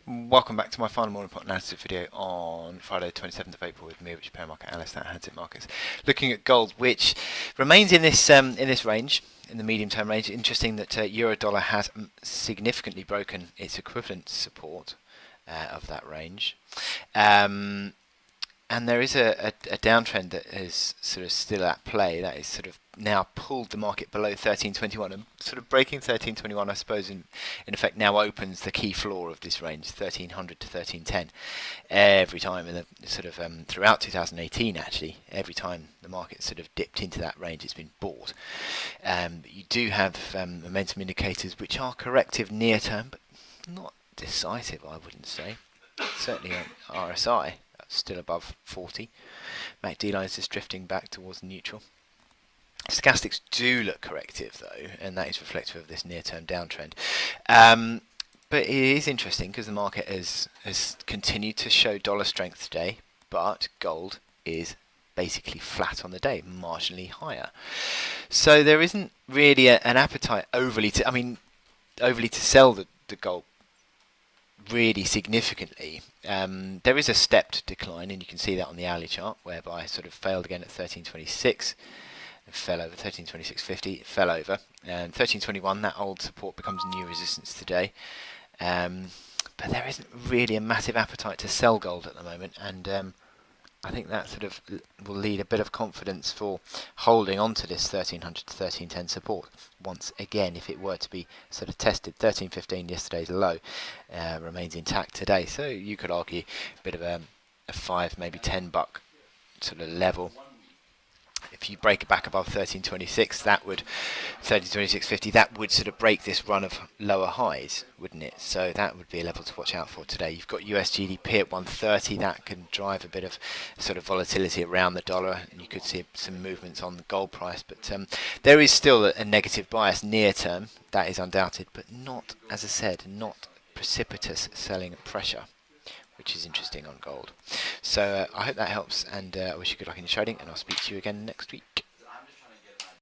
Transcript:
Welcome back to my final morning pot analysis video on Friday 27th of April with me, which is pair market analyst at Hantec Markets. Looking at gold, which remains in this range, in the medium term range. Interesting that euro dollar has significantly broken its equivalent support of that range. And there is a downtrend that is sort of still at play. That is sort of now pulled the market below 1321, and sort of breaking 1321, I suppose, in effect now opens the key floor of this range, 1300 to 1310. Every time in the sort of throughout 2018, actually, every time the market sort of dipped into that range, it's been bought. You do have momentum indicators which are corrective near term, but not decisive, I wouldn't say. Certainly on RSI. Still above 40. MACD line is just drifting back towards neutral. Stochastics do look corrective though, and that is reflective of this near-term downtrend. But it is interesting because the market has continued to show dollar strength today, but gold is basically flat on the day, marginally higher. So there isn't really an appetite overly to sell the gold really significantly. There is a stepped decline, and you can see that on the hourly chart, whereby I sort of failed again at 1326, and fell over 1326.50, fell over, and 1321, that old support becomes new resistance today. But there isn't really a massive appetite to sell gold at the moment, and I think that sort of will lead a bit of confidence for holding on to this 1300 to 1310 support. Once again, if it were to be sort of tested, 1315 yesterday's low remains intact today. So you could argue a bit of a 5, maybe $10 sort of level. If you break it back above 1326, that would 1326.50. That would sort of break this run of lower highs, wouldn't it? So that would be a level to watch out for today. You've got US GDP at 130. That can drive a bit of sort of volatility around the dollar, and you could see some movements on the gold price. But there is still a negative bias near term. That is undoubted, but not, as I said, not precipitous selling pressure, which is interesting on gold. So I hope that helps, and I wish you good luck in your trading, and I'll speak to you again next week.